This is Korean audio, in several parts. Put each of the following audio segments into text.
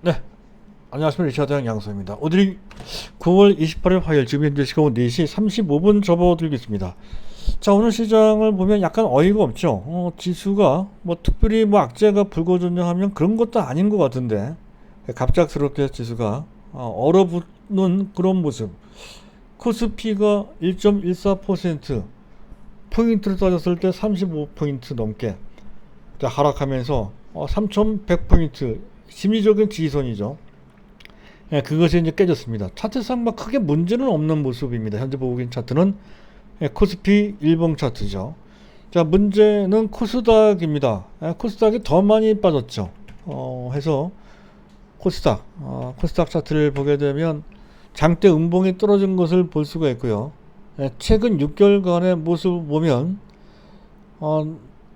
네, 안녕하십니까. 리차드 양소입니다. 오늘이 9월 28일 화요일, 지금 현재 시간 4시 35분 접어들겠습니다. 자, 오늘 시장을 보면 약간 어이가 없죠. 지수가 뭐 특별히 뭐 악재가 불거졌냐 하면 그런 것도 아닌 것 같은데 갑작스럽게 지수가 얼어붙는 그런 모습. 코스피가 1.14% 포인트를 따졌을 때 35포인트 넘게 하락하면서 3,100포인트 심리적인 지지선이죠. 예, 그것이 이제 깨졌습니다. 차트상 막 크게 문제는 없는 모습입니다. 현재 보고 계신 차트는 코스피 일봉 차트죠. 자, 문제는 코스닥입니다. 코스닥이 더 많이 빠졌죠. 해서 코스닥 차트를 보게 되면 장대 음봉이 떨어진 것을 볼 수가 있고요. 최근 6개월간의 모습을 보면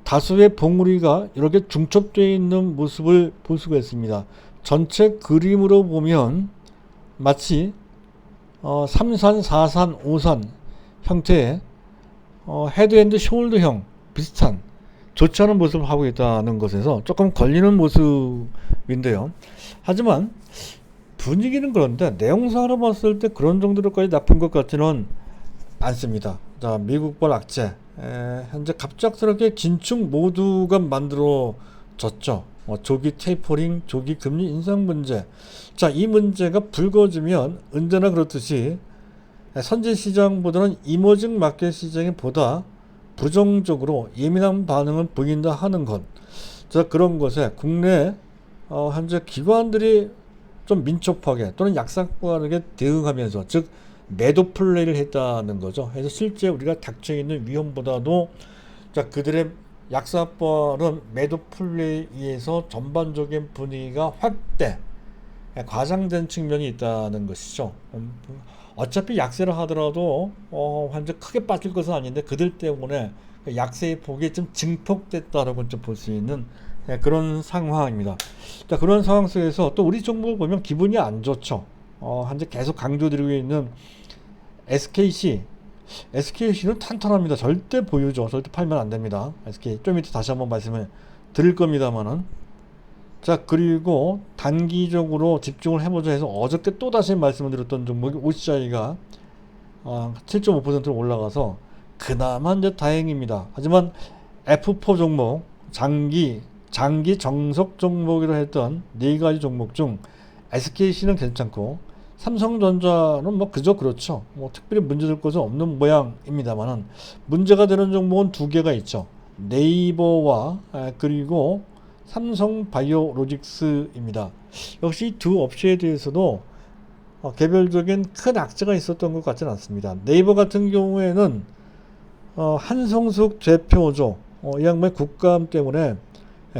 다수의 봉우리가 이렇게 중첩되어 있는 모습을 볼 수가 있습니다. 전체 그림으로 보면 마치 3산, 4산, 5산 형태의 헤드앤드 숄더형 비슷한 좋지 않은 모습을 하고 있다는 것에서 조금 걸리는 모습인데요. 하지만 분위기는 그런데 내용상으로 봤을 때 그런 정도로까지 나쁜 것 같지는 않습니다. 자, 미국발 악재, 현재 갑작스럽게 긴축 모두가 만들어졌죠. 조기 테이퍼링, 조기 금리 인상 문제. 자, 이 문제가 불거지면 언제나 그렇듯이 선진 시장보다는 이머징 마켓 시장이 보다 부정적으로 예민한 반응을 보인다 하는 것. 자, 그런 것에 국내 현재 기관들이 좀 민첩하게 또는 약삭빠르게 대응하면서, 즉 매도 플레이를 했다는 거죠. 그래서 실제 우리가 닥쳐 있는 위험보다도 자, 그들의 약삭빠른 매도 플레이에서 전반적인 분위기가 확대, 과장된 측면이 있다는 것이죠. 어차피 약세를 하더라도 현재 크게 빠질 것은 아닌데 그들 때문에 약세의 폭이 좀 증폭됐다라고 좀 볼 수 있는 그런 상황입니다. 자, 그런 상황 속에서 또 우리 종목을 보면 기분이 안 좋죠. 현재 계속 강조드리고 있는 SKC는 탄탄합니다. 절대 보유죠. 절대 팔면 안 됩니다. SK 좀 이따 다시 한번 말씀을 드릴 겁니다만은. 자, 그리고 단기적으로 집중을 해보자 해서 어저께 또 다시 말씀을 드렸던 종목이 OCI가 7.5%로 올라가서 그나마 이제 다행입니다. 하지만 F4 종목, 장기 정석 종목이라 했던 네 가지 종목 중 SKC는 괜찮고 삼성전자는 뭐 그저 그렇죠. 뭐 특별히 문제될 것은 없는 모양입니다만은 문제가 되는 종목은 두 개가 있죠. 네이버와 그리고 삼성바이오로직스입니다. 역시 두 업체에 대해서도 개별적인 큰 악재가 있었던 것 같지는 않습니다. 네이버 같은 경우에는 한성숙 대표죠. 이 양반의 국감 때문에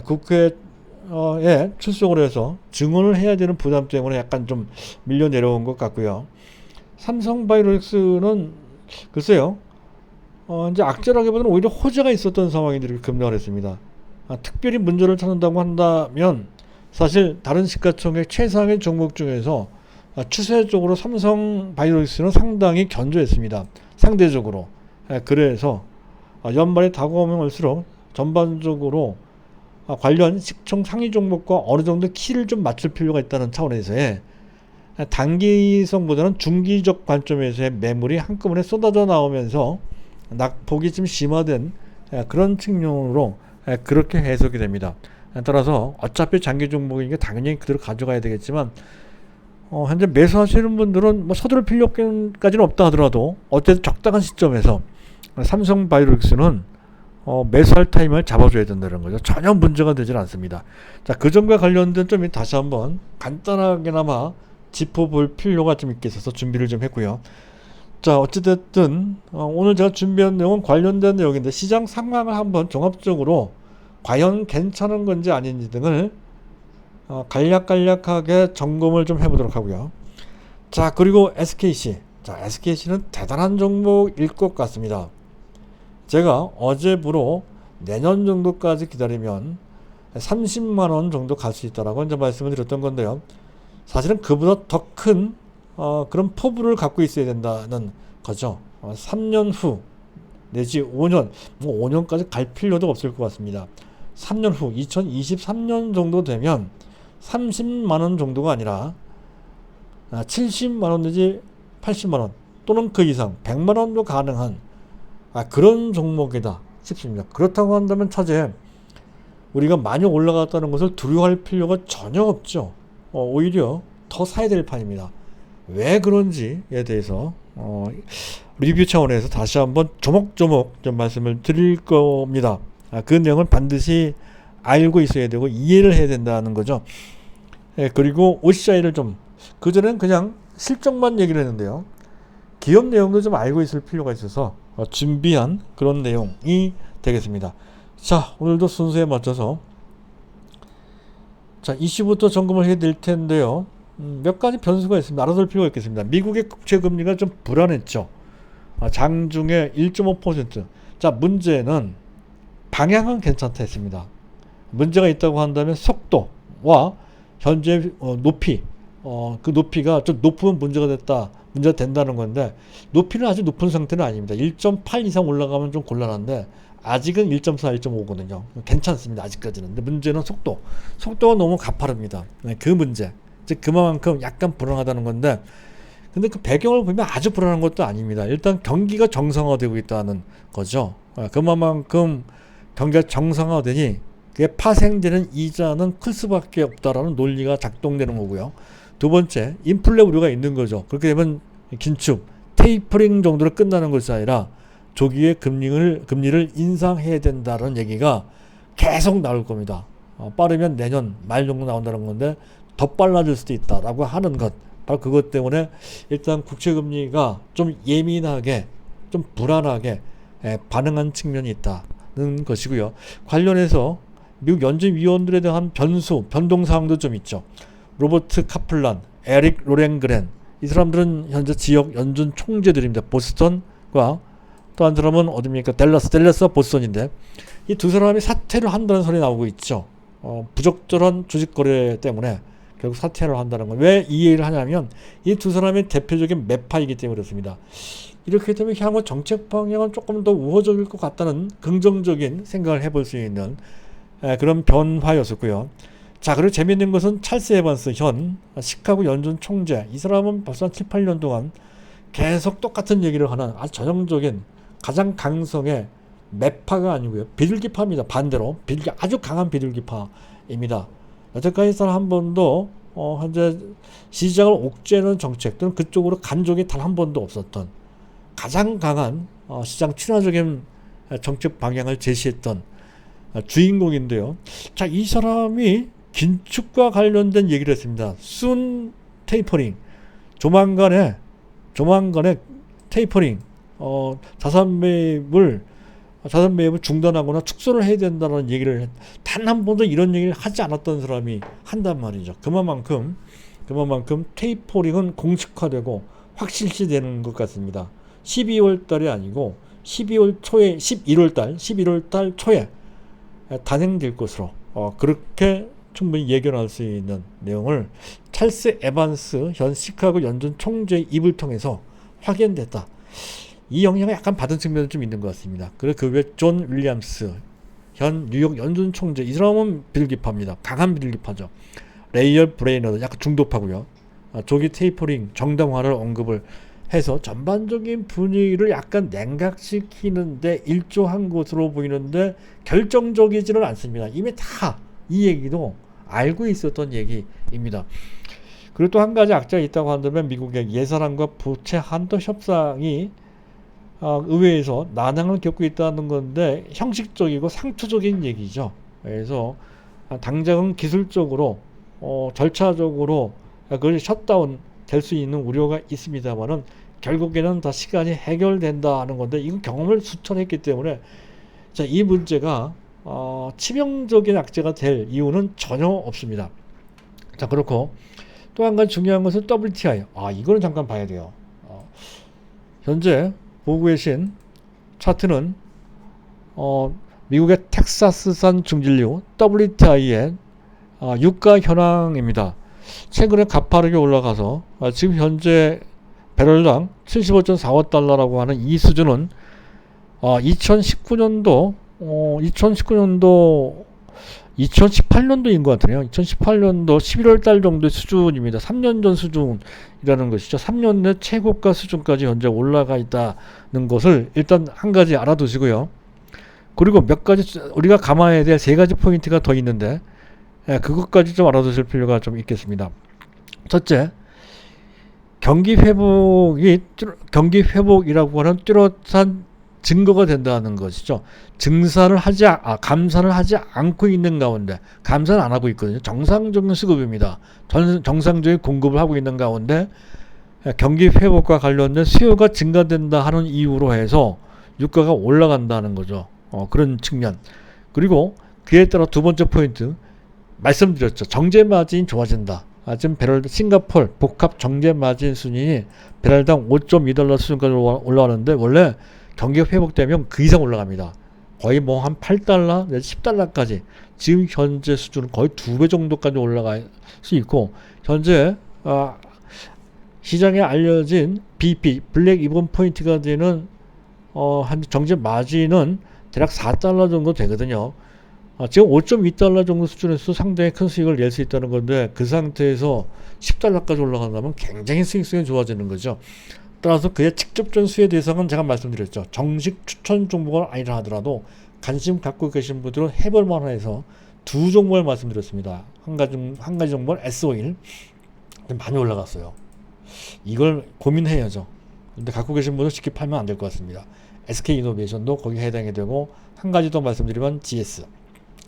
국회에 출석을 해서 증언을 해야 되는 부담 때문에 약간 좀 밀려 내려온 것 같고요. 삼성바이오로직스는 글쎄요, 이제 악재라기보다는 오히려 호재가 있었던 상황이 이렇게 급락을 했습니다. 특별히 문제를 찾는다고 한다면 사실 다른 시가총액 최상의 종목 중에서 추세적으로 삼성바이오로직스는 상당히 견조했습니다. 상대적으로. 그래서 연말에 다가오면 올수록 전반적으로 관련 시총 상위 종목과 어느 정도 키를 좀 맞출 필요가 있다는 차원에서의 단기성보다는 중기적 관점에서의 매물이 한꺼번에 쏟아져 나오면서 낙폭이 좀 심화된 그런 측면으로 그렇게 해석이 됩니다. 따라서 어차피 장기 종목이니까 당연히 그대로 가져가야 되겠지만 현재 매수하시는 분들은 뭐 서두를 필요까지는 없다 하더라도 어쨌든 적당한 시점에서 삼성바이오로직스는 매수할 타임을 잡아줘야 된다는 거죠. 전혀 문제가 되질 않습니다. 자, 그 점과 관련된 좀 다시 한번 간단하게나마 짚어볼 필요가 좀 있겠어서 준비를 좀 했고요. 자, 어찌됐든 오늘 제가 준비한 내용은 관련된 내용인데 시장 상황을 한번 종합적으로 과연 괜찮은 건지 아닌지 등을 간략하게 점검을 좀 해보도록 하고요. 자, 그리고 SKC. 자, SKC는 대단한 종목일 것 같습니다. 제가 어제부로 내년 정도까지 기다리면 30만원 정도 갈 수 있다라고 이제 말씀을 드렸던 건데요. 사실은 그보다 더 큰 그런 포부를 갖고 있어야 된다는 거죠. 3년 후 내지 5년, 뭐 5년까지 갈 필요도 없을 것 같습니다. 3년 후 2023년 정도 되면 30만 원 정도가 아니라 70만 원 내지 80만 원 또는 그 이상 100만 원도 가능한 그런 종목이다 싶습니다. 그렇다고 한다면 차제 우리가 많이 올라갔다는 것을 두려워할 필요가 전혀 없죠. 오히려 더 사야 될 판입니다. 왜 그런지에 대해서 리뷰 차원에서 다시 한번 조목조목 좀 말씀을 드릴 겁니다. 그 내용을 반드시 알고 있어야 되고 이해를 해야 된다는 거죠. 그리고 OCI를 좀 그전엔 그냥 실적만 얘기를 했는데요. 기업 내용도 좀 알고 있을 필요가 있어서 준비한 그런 내용이 되겠습니다. 자, 오늘도 순서에 맞춰서 자 이슈부터 점검을 해야 될 텐데요. 몇 가지 변수가 있습니다. 알아둘 필요가 있겠습니다. 미국의 국채금리가 좀 불안했죠. 장중에 1.5%. 자, 문제는 방향은 괜찮다 했습니다. 문제가 있다고 한다면 속도와 현재 높이, 그 높이가 좀 높으면 문제가 된다는 건데 높이는 아주 높은 상태는 아닙니다. 1.8 이상 올라가면 좀 곤란한데 아직은 1.4, 1.5거든요. 괜찮습니다. 아직까지는. 근데 문제는 속도가 너무 가파릅니다. 그 문제. 즉 그만큼 약간 불안하다는 건데 근데 그 배경을 보면 아주 불안한 것도 아닙니다. 일단 경기가 정상화되고 있다는 거죠. 그만큼 경기가 정상화되니 그게 파생되는 이자는 클 수밖에 없다라는 논리가 작동되는 거고요. 두 번째, 인플레 우려가 있는 거죠. 그렇게 되면 긴축, 테이퍼링 정도로 끝나는 것이 아니라 조기에 금리를 인상해야 된다는 얘기가 계속 나올 겁니다. 빠르면 내년 말 정도 나온다는 건데 더 빨라질 수도 있다라고 하는 것. 바로 그것 때문에 일단 국채금리가 좀 예민하게, 좀 불안하게 반응한 측면이 있다는 것이고요. 관련해서 미국 연준위원들에 대한 변동사항도 좀 있죠. 로버트 카플란, 에릭 로렌그렌 이 사람들은 현재 지역 연준 총재들입니다. 보스턴과 또 한 사람은 어디입니까? 댈러스와 보스턴인데 이 두 사람이 사퇴를 한다는 소리 나오고 있죠. 부적절한 주식거래 때문에 결국 사퇴를 한다는 건 왜 이 얘기를 하냐면 이 두 사람의 대표적인 매파이기 때문에 그렇습니다. 이렇게 되면 향후 정책 방향은 조금 더 우호적일 것 같다는 긍정적인 생각을 해볼 수 있는 그런 변화였었고요. 자, 그리고 재미있는 것은 찰스 에반스 현 시카고 연준 총재 이 사람은 벌써 한 7, 8년 동안 계속 똑같은 얘기를 하는 아주 전형적인 가장 강성의 매파가 아니고요. 비둘기파입니다. 반대로 아주 강한 비둘기파입니다. 여태까지는 한 번도 현재 시장을 옥죄는 정책 또는 그쪽으로 간 적이 단 한 번도 없었던 가장 강한 시장 친화적인 정책 방향을 제시했던 주인공인데요. 자, 이 사람이 긴축과 관련된 얘기를 했습니다. soon tapering, 조만간에 테이퍼링, 자산 매입을 중단하거나 축소를 해야 된다는 얘기를 단 한 번도 이런 얘기를 하지 않았던 사람이 한단 말이죠. 그만큼 테이퍼링은 공식화되고 확실시되는 것 같습니다. 12월 달이 아니고 11월 달 초에 단행될 것으로 그렇게 충분히 예견할 수 있는 내용을 찰스 에반스 현 시카고 연준 총재의 입을 통해서 확인됐다. 이 영향을 약간 받은 측면은 좀 있는 것 같습니다. 그리고 그 외 존 윌리엄스 현 뉴욕 연준 총재 이 사람은 비둘기파입니다. 강한 비둘기파죠. 레이얼 브레이너드 약간 중도파고요. 조기 테이퍼링 정당화를 언급을 해서 전반적인 분위기를 약간 냉각시키는데 일조한 것으로 보이는데 결정적이지는 않습니다. 이미 다 이 얘기도 알고 있었던 얘기입니다. 그리고 또 한 가지 악재가 있다고 한다면 미국의 예산안과 부채 한도 협상이 의회에서 난항을 겪고 있다는 건데 형식적이고 상투적인 얘기죠. 그래서 당장은 기술적으로 절차적으로 그것이 셧다운 될 수 있는 우려가 있습니다만은 결국에는 다 시간이 해결된다는 건데 이건 경험을 수천했기 때문에 자, 이 문제가 치명적인 악재가 될 이유는 전혀 없습니다. 자, 그렇고 또 한 가지 중요한 것은 WTI. 이거는 잠깐 봐야 돼요. 현재 보고 계신 차트는 미국의 텍사스산 중진류 WTI의 유가 현황입니다. 최근에 가파르게 올라가서 지금 현재 배럴당 75.45달러라고 하는 이 수준은 2019년도 2018년도인 것 같네요. 2018년도 11월 달 정도의 수준입니다. 3년 전 수준이라는 것이죠. 3년 내 최고가 수준까지 현재 올라가 있다는 것을 일단 한 가지 알아두시고요. 그리고 몇 가지 우리가 감안해야 될 세 가지 포인트가 더 있는데 그것까지 좀 알아두실 필요가 좀 있겠습니다. 첫째, 경기 회복이라고 하는 뚜렷한 증거가 된다는 것이죠. 감산을 하지 않고 있는 가운데, 감산을 안 하고 있거든요. 정상적인 수급입니다. 정상적인 공급을 하고 있는 가운데 경기 회복과 관련된 수요가 증가된다 하는 이유로 해서 유가가 올라간다는 거죠. 그런 측면. 그리고 그에 따라 두 번째 포인트 말씀드렸죠. 정제 마진이 좋아진다. 지금 싱가폴 복합 정제 마진 수준이 배럴당 5.2달러 수준까지 올라가는데 원래 경기가 회복되면 그 이상 올라갑니다. 거의 뭐 한 8달러 내지 10달러까지 지금 현재 수준은 거의 2배 정도까지 올라갈 수 있고 현재 시장에 알려진 BP 블랙 이븐 포인트가 되는 한 정제 마진은 대략 4달러 정도 되거든요. 지금 5.2달러 정도 수준에서 상당히 큰 수익을 낼 수 있다는 건데 그 상태에서 10달러까지 올라간다면 굉장히 수익성이 좋아지는 거죠. 따라서 그의 직접적인 수혜 대상은 제가 말씀드렸죠. 정식 추천 종목은 아니라 하더라도 관심 갖고 계신 분들은 해볼 만해서 두 종목을 말씀드렸습니다. 한 가지 종목은 S-오일 많이 올라갔어요. 이걸 고민해야죠. 근데 갖고 계신 분은 쉽게 팔면 안 될 것 같습니다. SK이노베이션도 거기에 해당이 되고 한 가지 더 말씀드리면 GS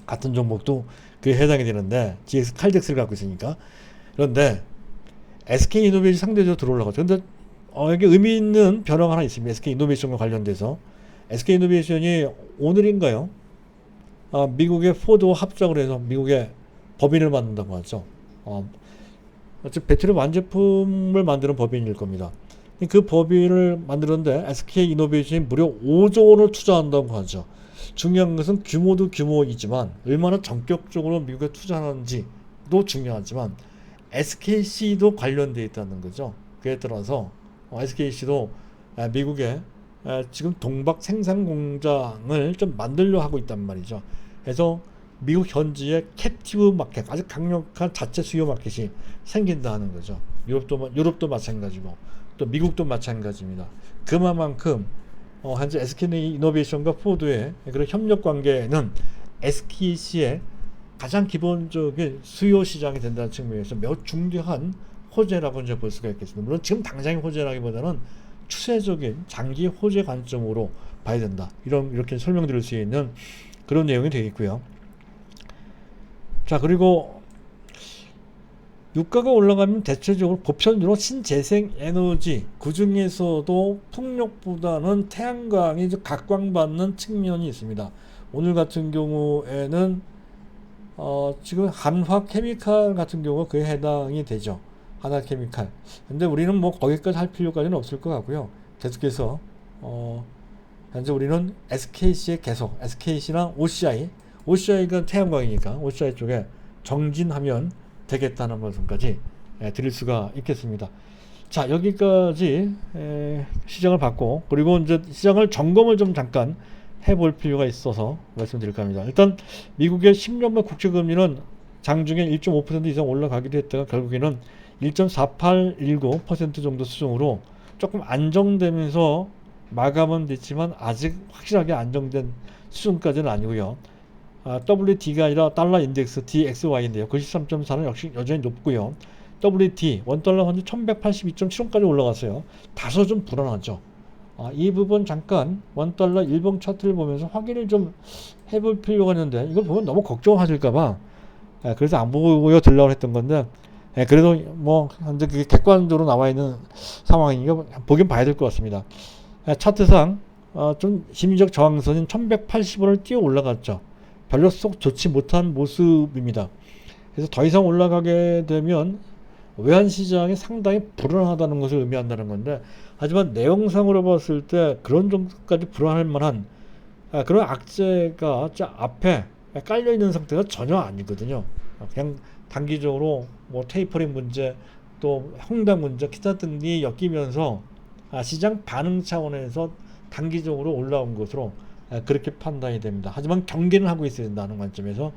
같은 종목도 그에 해당이 되는데 GX 칼덱스를 갖고 있으니까. 그런데 SK이노베이션 상대적으로 들어올라가죠. 근데 여기 의미 있는 변화가 하나 있습니다. SK이노베이션과 관련돼서 SK이노베이션이 오늘인가요? 미국의 포드와 합작을 해서 미국의 법인을 만든다고 하죠. 배터리 완제품을 만드는 법인일 겁니다. 그 법인을 만드는데 SK이노베이션이 무려 5조 원을 투자한다고 하죠. 중요한 것은 규모도 규모이지만 얼마나 전격적으로 미국에 투자하는지도 중요하지만 SKC도 관련되어 있다는 거죠. 그에 따라서 SKC도 미국에 지금 동박 생산 공장을 좀 만들려 하고 있단 말이죠. 그래서 미국 현지의 캡티브 마켓, 아주 강력한 자체 수요 마켓이 생긴다는 거죠. 유럽도 마찬가지고 또 미국도 마찬가지입니다. 그만큼 현재 SK이노베이션과 포드의 그런 협력 관계는 SKC의 가장 기본적인 수요 시장이 된다는 측면에서 매우 중요한 호재라고 이제 볼 수가 있겠습니다. 물론 지금 당장의 호재라기보다는 추세적인 장기 호재 관점으로 봐야 된다. 이렇게 설명드릴 수 있는 그런 내용이 되겠고요. 자, 그리고 유가가 올라가면 대체적으로 보편적으로 신재생 에너지 그 중에서도 풍력보다는 태양광이 각광받는 측면이 있습니다. 오늘 같은 경우에는 지금 한화 케미칼 같은 경우 그에 해당이 되죠. 한화 케미칼. 근데 우리는 뭐 거기까지 할 필요까지는 없을 것 같고요. 계속해서 현재 우리는 SKC에 계속 SKC랑 OCI가 태양광이니까 OCI 쪽에 정진하면 되겠다는 말씀까지 드릴 수가 있겠습니다. 자, 여기까지 시장을 봤고, 그리고 이제 시장을 점검을 좀 잠깐 해볼 필요가 있어서 말씀드릴까 합니다. 일단 미국의 10년물 국채금리는 장중에 1.5% 이상 올라가기도 했다가 결국에는 1.4819% 정도 수준으로 조금 안정되면서 마감은 됐지만 아직 확실하게 안정된 수준까지는 아니고요. WT가 아니라 달러 인덱스 DXY인데요. 93.4는 역시 여전히 높고요. WT 원달러 현재 1182.7원까지 올라갔어요. 다소 좀 불안하죠. 이 부분 잠깐 원달러 일봉 차트를 보면서 확인을 좀 해볼 필요가 있는데 이걸 보면 너무 걱정하실까봐 그래서 안 보고 들라고 했던 건데 그래도 뭐 현재 그게 객관적으로 나와 있는 상황이니까 보긴 봐야 될 것 같습니다. 차트상 좀 심리적 저항선인 1180원을 뛰어 올라갔죠. 별로 쏙 좋지 못한 모습입니다. 그래서 더 이상 올라가게 되면 외환시장이 상당히 불안하다는 것을 의미한다는 건데, 하지만 내용상으로 봤을 때 그런 정도까지 불안할 만한 그런 악재가 앞에 깔려 있는 상태가 전혀 아니거든요. 그냥 단기적으로 뭐 테이퍼링 문제, 또 홍당 문제, 기타 등이 엮이면서 시장 반응 차원에서 단기적으로 올라온 것으로 그렇게 판단이 됩니다. 하지만 경계는 하고 있어야 된다는 관점에서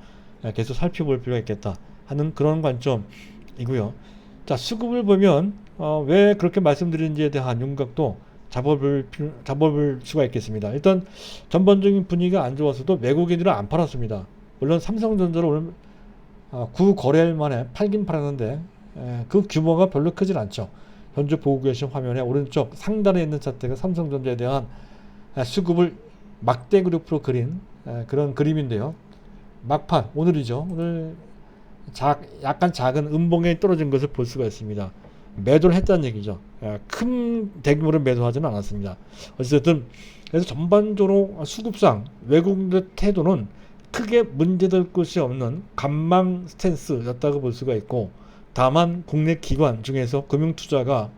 계속 살펴볼 필요가 있겠다 하는 그런 관점이고요. 자, 수급을 보면 왜 그렇게 말씀드린지에 대한 윤곽도 잡아볼 수가 있겠습니다. 일단 전반적인 분위기가 안 좋아서도 외국인들은 안 팔았습니다. 물론 삼성전자를 오늘 9거래일 만에 팔긴 팔았는데 그 규모가 별로 크진 않죠. 현재 보고 계신 화면에 오른쪽 상단에 있는 차트가 삼성전자에 대한 수급을 막대 그룹으로 그린 그런 그림인데요. 막판 오늘이죠. 오늘 약간 작은 음봉에 떨어진 것을 볼 수가 있습니다. 매도를 했다는 얘기죠. 큰 대규모로 매도하지는 않았습니다. 어쨌든 그래서 전반적으로 수급상 외국인의 태도는 크게 문제될 것이 없는 관망 스탠스였다고 볼 수가 있고, 다만 국내 기관 중에서 금융투자가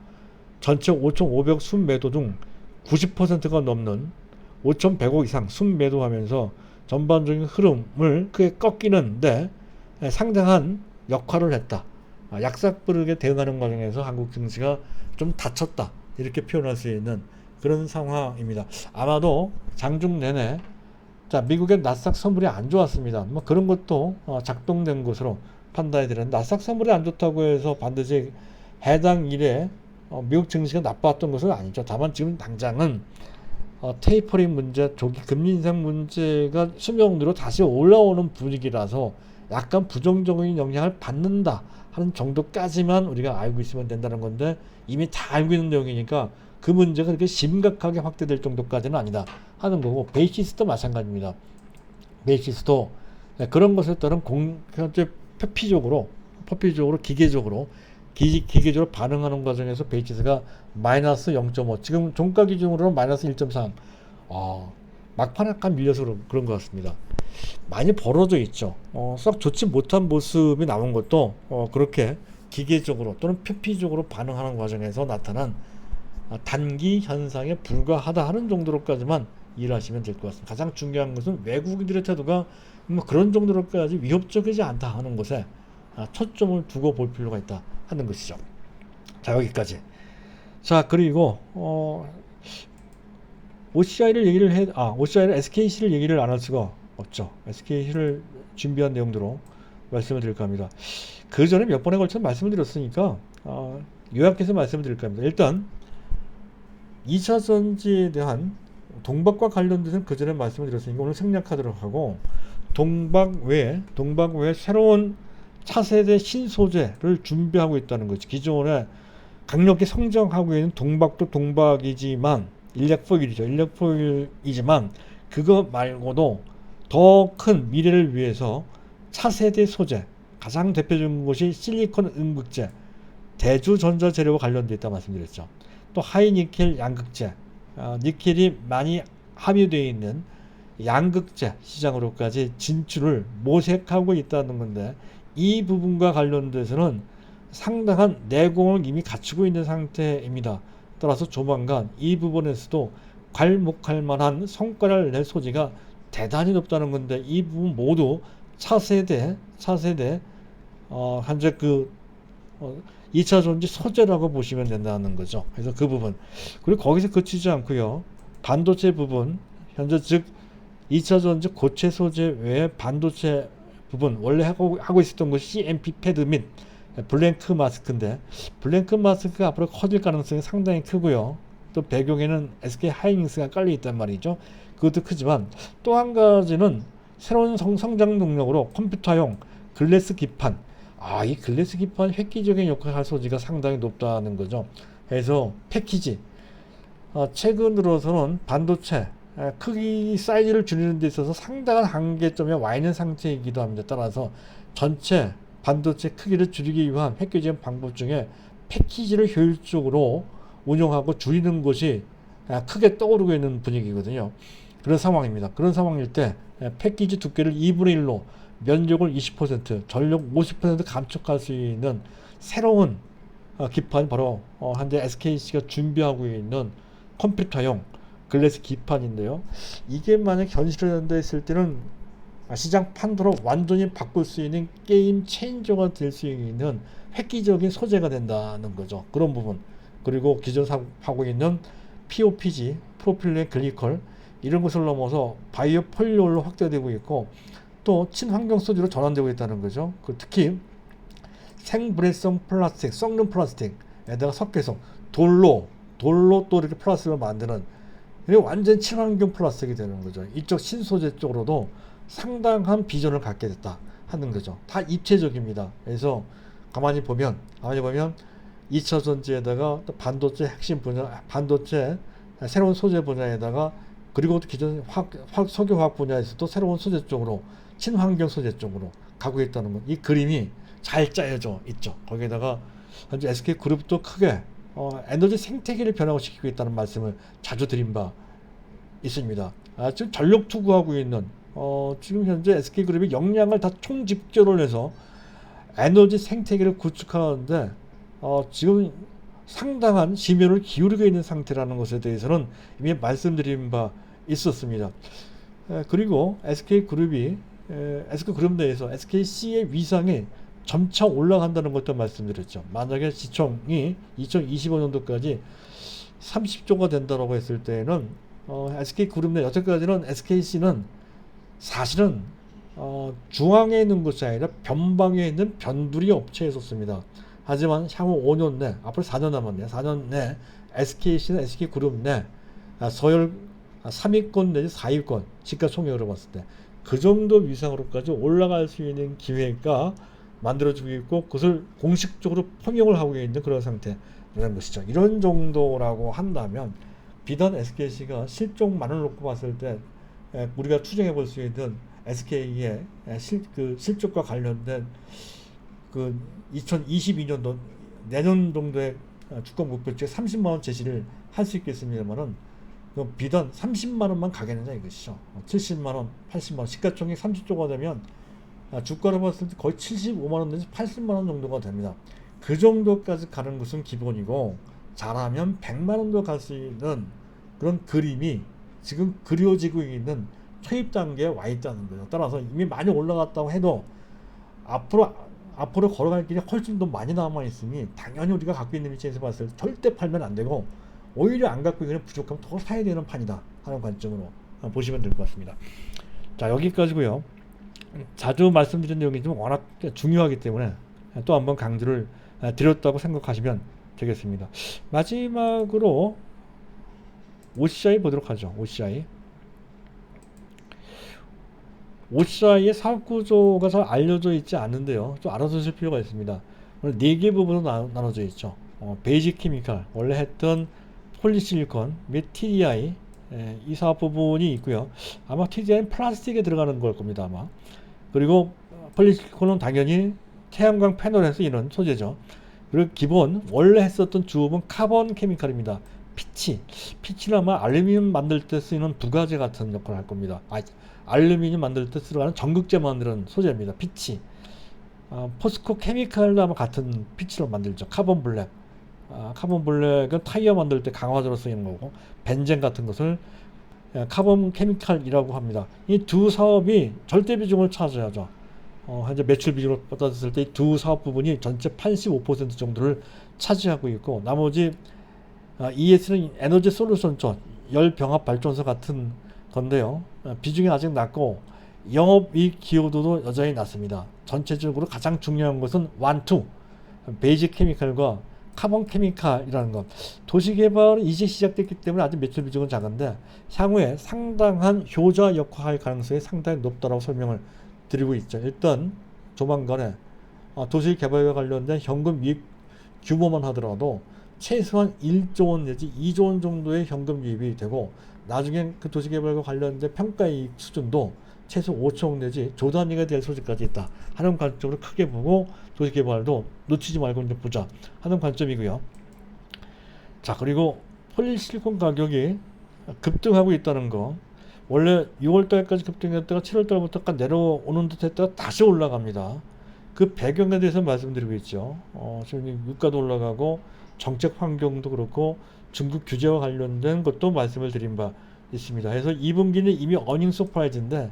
전체 5,500 순매도 중 90%가 넘는 5,100억 이상 순매도하면서 전반적인 흐름을 크게 꺾이는데 상당한 역할을 했다. 약삭부르게 대응하는 과정에서 한국 증시가 좀 다쳤다, 이렇게 표현할 수 있는 그런 상황입니다. 아마도 장중 내내 미국의 나스닥 선물이 안 좋았습니다. 뭐 그런 것도 작동된 것으로 판단이 되는데, 나스닥 선물이 안 좋다고 해서 반드시 해당 일에 미국 증시가 나빴던 것은 아니죠. 다만 지금 당장은 테이퍼링 문제, 조기 금리 인상 문제가 수명으로 다시 올라오는 분위기라서 약간 부정적인 영향을 받는다 하는 정도까지만 우리가 알고 있으면 된다는 건데, 이미 다 알고 있는 내용이니까 그 문제가 그렇게 심각하게 확대될 정도까지는 아니다 하는 거고, 베이시스도 마찬가지입니다. 베이시스도 그런 것에 따른 현재 표피적으로 기계적으로 반응하는 과정에서 베이시스가 마이너스 0.5, 지금 종가 기준으로 마이너스 1.3, 막판에 약간 밀려서 그런 것 같습니다. 많이 벌어져 있죠. 썩 좋지 못한 모습이 나온 것도 그렇게 기계적으로 또는 표피적으로 반응하는 과정에서 나타난 단기 현상에 불과하다 하는 정도로까지만 이해하시면 될 것 같습니다. 가장 중요한 것은 외국인들의 태도가 뭐 그런 정도로까지 위협적이지 않다 하는 것에 초점을 두고 볼 필요가 있다 하는 것이죠. 자, 여기까지. 자, 그리고 OCI를 SKC를 얘기를 안 할 수가 없죠. SKC를 준비한 내용대로 말씀을 드릴까 합니다. 그 전에 몇 번에 걸쳐 말씀을 드렸으니까 요약해서 말씀을 드릴까 합니다. 일단 2차 전지에 대한 동박과 관련돼서는 그 전에 말씀을 드렸으니까 오늘 생략하도록 하고, 동박 외에 새로운 차세대 신소재를 준비하고 있다는 거지. 기존에 강력히 성장하고 있는 동박도 동박이지만 일렉포일이지만 그거 말고도 더 큰 미래를 위해서 차세대 소재, 가장 대표적인 것이 실리콘 음극재, 대주전자재료와 관련되어 있다고 말씀드렸죠. 또 하이니켈 양극재, 니켈이 많이 함유되어 있는 양극재 시장으로까지 진출을 모색하고 있다는 건데, 이 부분과 관련돼서는 상당한 내공을 이미 갖추고 있는 상태입니다. 따라서 조만간 이 부분에서도 괄목할 만한 성과를 낼 소지가 대단히 높다는 건데, 이 부분 모두 차세대 현재 2차 전지 소재라고 보시면 된다는 거죠. 그래서 그 부분, 그리고 거기서 그치지 않고요, 반도체 부분, 현재 즉 2차 전지 고체 소재 외에 반도체 부분, 원래 하고 있었던 것이 CMP 패드 및 블랭크 마스크인데, 블랭크 마스크가 앞으로 커질 가능성이 상당히 크고요. 또 배경에는 SK 하이닉스가 깔려 있단 말이죠. 그것도 크지만 또 한 가지는 새로운 성장 동력으로 컴퓨터용 글래스 기판, 이 글래스 기판 획기적인 역할을 할 소지가 상당히 높다는 거죠. 그래서 패키지, 최근 들어서는 반도체 크기 사이즈를 줄이는 데 있어서 상당한 한계점에 와 있는 상태이기도 합니다. 따라서 전체 반도체 크기를 줄이기 위한 획기적인 방법 중에 패키지를 효율적으로 운영하고 줄이는 것이 크게 떠오르고 있는 분위기거든요. 그런 상황입니다. 그런 상황일 때 패키지 두께를 2분의 1로 면적을 20%, 전력 50% 감축할 수 있는 새로운 기판이 바로 현재 SKC가 준비하고 있는 컴퓨터용 글래스 기판인데요. 이게 만약 현실화된다 했을 때는 시장 판도로 완전히 바꿀 수 있는 게임 체인저가 될 수 있는 획기적인 소재가 된다는 거죠. 그런 부분, 그리고 기존 하고 있는 POPG, 프로필렌 글리콜, 이런 것을 넘어서 바이오 폴리올로 확대되고 있고, 또 친환경 소재로 전환되고 있다는 거죠. 특히 생분해성 플라스틱, 썩는 플라스틱에다가 섞여서 돌로 또 이렇게 플라스틱을 만드는, 이게 완전 친환경 플라스틱이 되는 거죠. 이쪽 신소재 쪽으로도 상당한 비전을 갖게 됐다 하는 거죠. 다 입체적입니다. 그래서 가만히 보면 2차 전지에다가 반도체 핵심 분야, 반도체 새로운 소재 분야에다가, 그리고 기존 석유화학 분야에서도 새로운 소재 쪽으로, 친환경 소재 쪽으로 가고 있다는 것. 이 그림이 잘 짜여져 있죠. 거기에다가 현재 SK그룹도 크게 에너지 생태계를 변화시키고 있다는 말씀을 자주 드린 바 있습니다. 지금 전력 투구하고 있는, 지금 현재 SK그룹이 역량을 다 총집결을 해서 에너지 생태계를 구축하는데 지금 상당한 심혈을 기울이고 있는 상태라는 것에 대해서는 이미 말씀드린 바 있었습니다. 그리고 SK그룹 내에서 SKC의 위상이 점차 올라간다는 것도 말씀드렸죠. 만약에 시총이 2025년도까지 30조가 된다고 했을 때는 SK그룹 내 여태까지는 SKC는 사실은 중앙에 있는 것이 아니라 변방에 있는 변두리 업체였었습니다. 하지만 향후 5년 내, 앞으로 4년 남았네요. 4년 내 SKC는 SK그룹 내 서열 3위권 내지 4위권 시가총액으로 봤을 때 그 정도 위상으로까지 올라갈 수 있는 기회가 만들어지고 있고, 그것을 공식적으로 포용을 하고 있는 그런 상태라는 것이죠. 이런 정도라고 한다면 비단 SKC가 실적만을 놓고 봤을 때 우리가 추정해 볼 수 있는 SK의 실적과 관련된 2022년도 내년 정도의 주가 목표치에 30만 원 제시를 할 수 있겠습니다만은, 비단 30만 원만 가겠느냐 이것이죠. 70만 원, 80만 원, 시가총액 30조가 되면 주가로 봤을 때 거의 75만 원 내지 80만 원 정도가 됩니다. 그 정도까지 가는 것은 기본이고, 잘하면 100만 원도 갈 수 있는 그런 그림이 지금 그려지고 있는 초입 단계에 와 있다는 거죠. 따라서 이미 많이 올라갔다고 해도 앞으로 걸어갈 길이 훨씬 더 많이 남아 있으니, 당연히 우리가 갖고 있는 위치에서 봤을 때 절대 팔면 안 되고, 오히려 안 갖고 있는 부족하면 더 사야 되는 판이다 하는 관점으로 보시면 될 것 같습니다. 자, 여기까지고요. 자주 말씀드린 내용이 좀 워낙 중요하기 때문에 또 한번 강조를 드렸다고 생각하시면 되겠습니다. 마지막으로 OCI 보도록 하죠. OCI의 사업 구조가 잘 알려져 있지 않는데요. 좀 알아두실 필요가 있습니다. 오늘 4개 부분으로 나눠져 있죠. 베이직 케미칼, 원래 했던 폴리실리콘 및 TDI, 이 사업 부분이 있고요. 아마 TDI는 플라스틱에 들어가는 걸 겁니다, 아마. 그리고 폴리실리콘은 당연히 태양광 패널에서 쓰이는 소재죠. 그리고 기본 원래 했었던 주업은 카본 케미칼입니다. 피치는 아마 알루미늄 만들 때 쓰이는 부가재 같은 역할을 할 겁니다. 알루미늄 만들 때 들어가는 전극재 만드는 소재입니다. 피치. 포스코 케미칼도 아마 같은 피치로 만들죠. 카본 블랙. 카본 블랙은 타이어 만들 때 강화제로 쓰이는 거고, 벤젠 같은 것을 카본 케미칼이라고 합니다. 이 두 사업이 절대 비중을 차지하죠. 현재 매출 비중을 따졌을 때 이 두 사업 부분이 전체 85% 정도를 차지하고 있고, 나머지 ES는 에너지 솔루션 쪽, 열 병합 발전소 같은 건데요. 비중이 아직 낮고 영업이익 기여도도 여전히 낮습니다. 전체적으로 가장 중요한 것은 베이직 케미칼과 카본 케미칼이라는 것. 도시개발은 이제 시작됐기 때문에 아직 매출 비중은 작은데, 향후에 상당한 효자 역할할 가능성이 상당히 높다고 설명을 드리고 있죠. 일단 조만간에 도시개발과 관련된 현금 유입 규모만 하더라도 최소한 1조 원 내지 2조 원 정도의 현금 유입이 되고, 나중에 그 도시개발과 관련된 평가이익 수준도 최소 5천 내지 조 단위가 될 소지까지 있다 하는 관점으로 크게 보고, 도시개발도 놓치지 말고 좀 보자 하는 관점이고요. 자, 그리고 폴리실리콘 가격이 급등하고 있다는 거, 원래 6월달까지 급등했다가 7월달부터 약간 내려오는 듯 했다가 다시 올라갑니다. 그 배경에 대해서 말씀드리고 있죠. 지금 유가도 올라가고 정책 환경도 그렇고 중국 규제와 관련된 것도 말씀을 드린 바 있습니다. 그래서 2분기는 이미 어닝 서프라이즈인데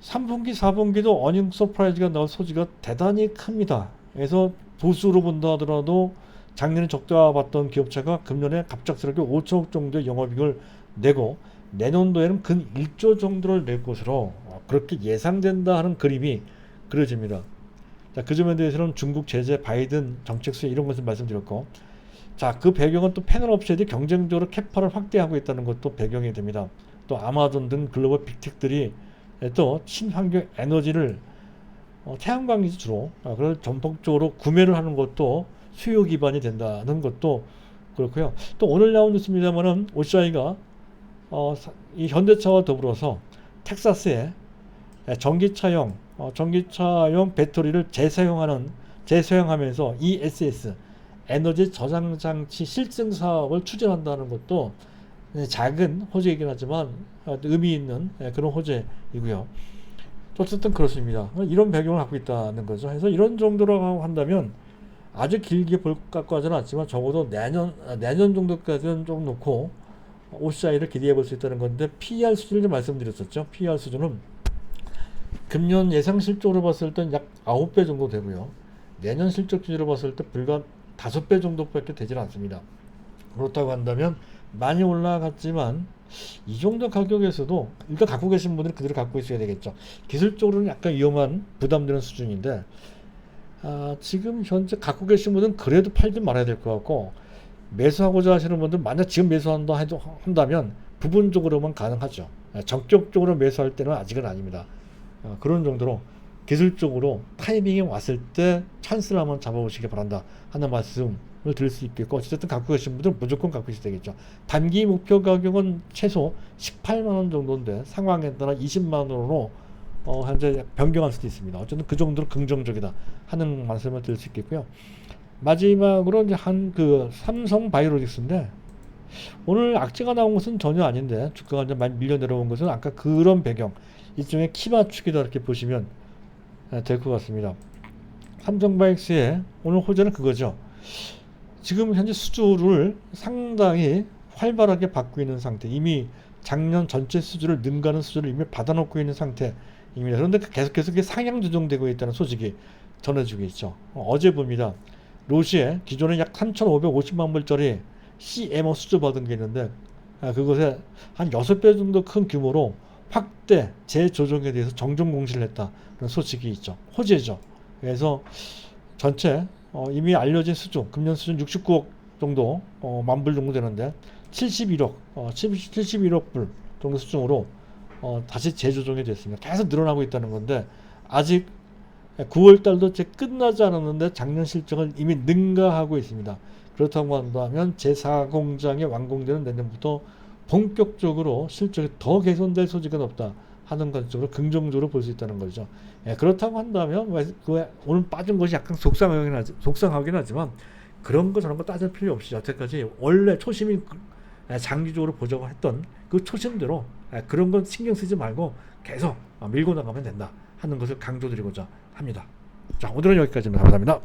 3분기, 4분기도 어닝 서프라이즈가 나올 소지가 대단히 큽니다. 그래서 보수로 본다 하더라도 작년에 적자 봤던 기업체가 금년에 갑작스럽게 5천억 정도의 영업이익을 내고, 내년도에는 근 1조 정도를 낼 것으로 그렇게 예상된다 하는 그림이 그려집니다. 자, 그 점에 대해서는 중국 제재, 바이든 정책 수혜 이런 것을 말씀드렸고, 자, 그 배경은 또 패널 업체들이 경쟁적으로 캐파를 확대하고 있다는 것도 배경이 됩니다. 또 아마존 등 글로벌 빅텍들이 또 친환경 에너지를 태양광이죠 주로 그걸 전폭적으로 구매를 하는 것도 수요 기반이 된다는 것도 그렇고요. 또 오늘 나온 뉴스입니다만은 OCI가 이 현대차와 더불어서 텍사스에 전기차용 배터리를 재사용하면서 ESS 에너지 저장 장치 실증 사업을 추진한다는 것도 작은 호재이긴 하지만 의미 있는 그런 호재이고요. 어쨌든 그렇습니다. 이런 배경을 갖고 있다는 거죠. 그래서 이런 정도로 한다면 아주 길게 볼 것 같지는 않지만 적어도 내년 정도까지는 좀 놓고 OCI를 기대해 볼 수 있다는 건데, PER 수준을 좀 말씀드렸었죠. PER 수준은 금년 예상 실적으로 봤을 땐 약 9배 정도 되고요. 내년 실적 기준으로 봤을 때 불과 5배 정도밖에 되질 않습니다. 그렇다고 한다면 많이 올라갔지만 이 정도 가격에서도 일단 갖고 계신 분들은 그대로 갖고 있어야 되겠죠. 기술적으로는 약간 위험한 부담되는 수준인데, 지금 현재 갖고 계신 분은 그래도 팔지 말아야 될 것 같고, 매수하고자 하시는 분들 만약 지금 한다면 부분적으로만 가능하죠. 전격적으로 매수할 때는 아직은 아닙니다. 그런 정도로 기술적으로 타이밍이 왔을 때 찬스를 한번 잡아보시기 바란다 하는 말씀을 드릴 수 있겠고, 어쨌든 갖고 계신 분들은 무조건 갖고 있어야 되겠죠. 단기 목표 가격은 최소 18만원 정도인데 상황에 따라 20만원으로 현재 변경할 수도 있습니다. 어쨌든 그 정도로 긍정적이다 하는 말씀을 드릴 수 있겠고요. 마지막으로 이제 그 삼성 바이오로직스인데, 오늘 악재가 나온 것은 전혀 아닌데 주가가 이제 많이 밀려 내려온 것은 아까 그런 배경, 일종의 키 맞추기다 이렇게 보시면 될 것 같습니다. 삼성바이오로직스의 오늘 호재는 그거죠. 지금 현재 수주를 상당히 활발하게 받고 있는 상태, 이미 작년 전체 수주를 능가하는 수주를 이미 받아놓고 있는 상태입니다. 그런데 계속해서 그게 상향 조정되고 있다는 소식이 전해지고 있죠. 어제 봅니다. 로시에 기존에 약 3,550만 불짜리 CMO 수주 받은 게 있는데, 그것에 한 6배 정도 큰 규모로 확대 재조정에 대해서 정정 공시를 했다는 소식이 있죠. 호재죠. 그래서 전체 이미 알려진 수준, 금년 수준 69억 정도, 만불 정도 되는데 71억 불 정도 수준으로 다시 재조정이 됐습니다. 계속 늘어나고 있다는 건데, 아직 9월 달도 끝나지 않았는데 작년 실적을 이미 능가하고 있습니다. 그렇다고 한다면 제4공장이 완공되는 내년부터 본격적으로 실적이 더 개선될 소지가 없다 하는 것으로 긍정적으로 볼 수 있다는 거죠. 그렇다고 한다면 오늘 빠진 것이 약간 속상하긴 하지만 그런 거 저런 거 따질 필요 없이 여태까지 원래 초심이 장기적으로 보자고 했던 그 초심대로 그런 건 신경 쓰지 말고 계속 밀고 나가면 된다 하는 것을 강조드리고자 합니다. 자, 오늘은 여기까지입니다. 감사합니다.